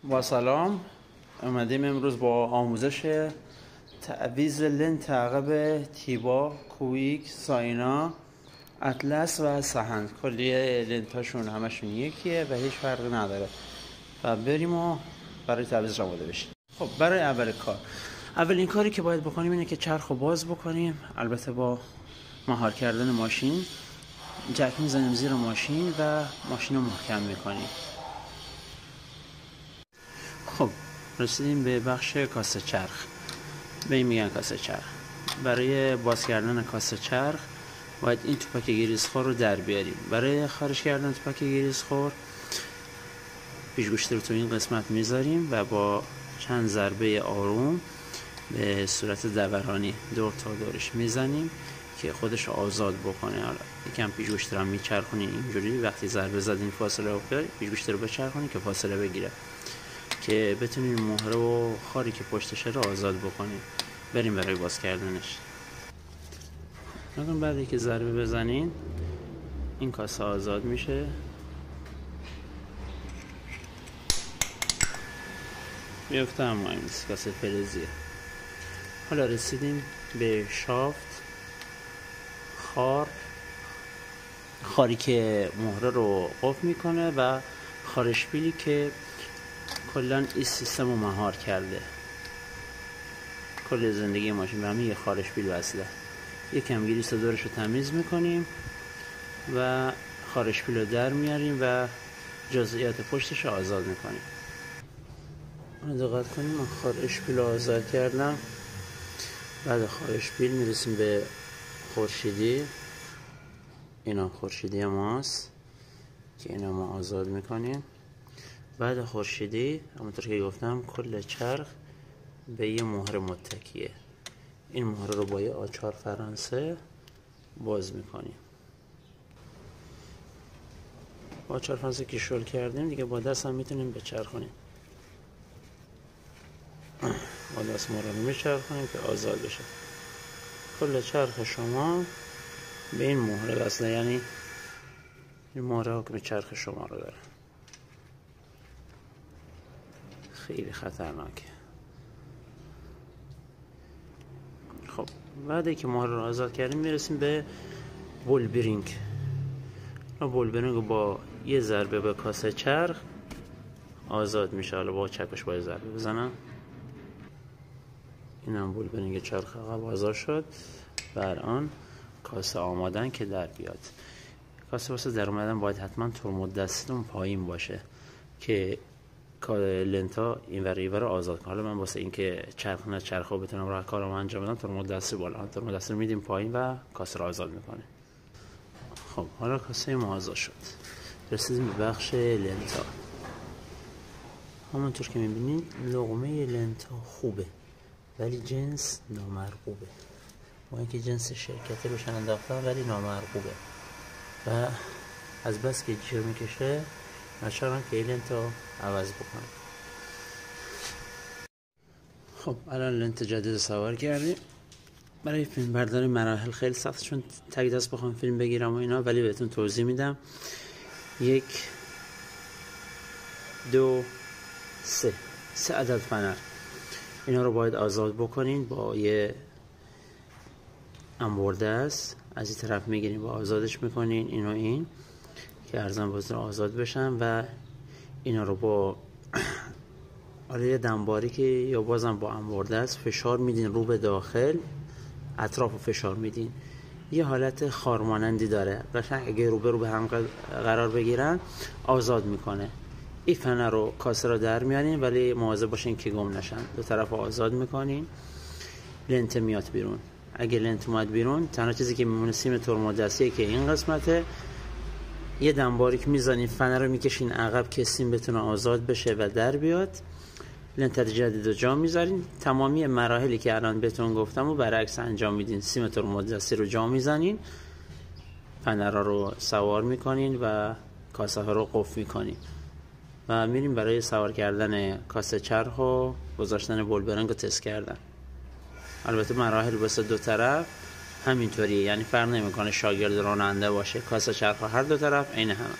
با سلام. اومدیم امروز با آموزش تعویض لنت عقب تیبا، کویک، ساینا، اطلس و سهند. کلی لنتاشون همشون یکیه و هیچ فرقی نداره و بریم و برای تعویض آماده بشیم. خب برای اولین کاری که باید بکنیم اینه که چرخ رو باز بکنیم، البته با مهار کردن ماشین. جک میزنیم زیر ماشین و ماشین رو محکم میکنیم. خب رسیدیم به بخش کاسه چرخ. به این میگن کاسه چرخ. برای باز کردن کاسه چرخ باید این توپک گریزخور رو در بیاریم. برای خارج کردن توپک گریزخور پیشگوشت رو تو این قسمت میذاریم و با چند ضربه آروم به صورت دورانی دور تا دورش میزنیم که خودش آزاد بکنه. حالا یکم پیشگوشت رو میچرخونیم اینجوری، وقتی ضربه زدین فاصله افتاد پیشگوشت رو بچرخونیم که فاصله بگیره، که بتونیم مهره و خاری که پشتشه رو آزاد بکنیم. بریم برای باز کردنش. بعد که ضربه بزنین این کاسه آزاد میشه. میفته اما این کاسه فلزیه. حالا رسیدیم به شافت، خاری که مهره رو قفل میکنه و خارشبیلی که کلان این سیستم رو مهار کرده. کل زندگی ماشین به همین یه خارشبیل وصله. یکم گریس دورش رو تمیز میکنیم و خارشبیل رو در میاریم و جزئیات پشتش رو آزاد میکنیم. دقت کنیم من خارشبیل رو آزاد کردم. بعد خارشبیل میرسیم به خورشیدی. اینا خورشیدی ماست که اینا ما آزاد میکنیم. بعد خورشیدی همونطور که گفتم کل چرخ به یه مهره متکیه. این مهره رو با یه آچار فرانسه باز میکنیم. با آچار فرانسه که شل کردیم دیگه با دست هم میتونیم بچرخونیم. با دست مهره رو میچرخونیم که آزاد بشه. کل چرخ شما به این مهره وصله، یعنی این مهره حکم چرخ شما رو داره. خیلی خطرناکه. خب بعد که مهره رو آزاد کردیم میرسیم به بول برینگ. بول برینگ با یه ضربه به کاسه چرخ آزاد میشه. حالا با چکش باید ضربه بزنم. این هم بول برینگ چرخ عقب آزاد شد و الان کاسه آمادن که در بیاد. کاسه واسه در اومدن باید حتما ترمز دستتون پایین باشه که لنتا این ور این ور آزاد کنه. حالا من واسه اینکه چرخو بتونم راه کارم انجام بدم ترمز دستی بالا، ترمز دستی رو میدیم پایین و کاسه رو آزاد میکنه. خب حالا کاسه ما آزاد شد. رسیدیم به بخش لنتا. همونطور که میبینید لقمه لنتا خوبه ولی جنس نامرغوبه. با اینکه جنس شرکتی روشن انداختن ولی نامرغوبه و از بس که جیر میکشه نشارم که این لنت رو عوض بکنم. خب الان لنت جدید سوار کردیم. برای فیلم برداری مراحل خیلی سخت، چون تک دست بخوام فیلم بگیرم و اینا، ولی بهتون توضیح میدم. 1 2 3 عدد فنر. اینا رو باید آزاد بکنین با یه انبرده است. از این طرف میگیرین و آزادش میکنین این و این که ارزن بازار آزاد بشن و اینا رو با یه دنباری که یا بازم با انبرده است فشار میدین رو به داخل، اطراف رو فشار میدین. یه حالت خارمانندی داره. قشنگ اگه رو به هم قرار بگیرن آزاد میکنه. این فنر رو کاسه رو در میارین ولی مواظب باشین که گم نشن. دو طرف رو آزاد میکنین. لنت میاد بیرون. اگه لنت اومد بیرون تنها چیزی که میمونه سیم ترمز دستیه که این قسمته. یه دنباریک میزنین، فنر رو میکشین عقب که سیم بتونه آزاد بشه و در بیاد. لنت جدید رو جا میذارین. تمامی مراحلی که الان بهتون گفتم و برعکس انجام میدین. سیم ترمز دستی رو جا میزنین، فنرها رو سوار میکنین و کاسه ها رو قفل میکنین و میریم برای سوار کردن کاسه چرخ و گذاشتن بول برینگ رو تست کردن. البته مراحل واسه دو طرف همینطوریه، یعنی فرق نمیکنه شاگرد راننده باشه، کاسه چرخ هر دو طرف عین همه.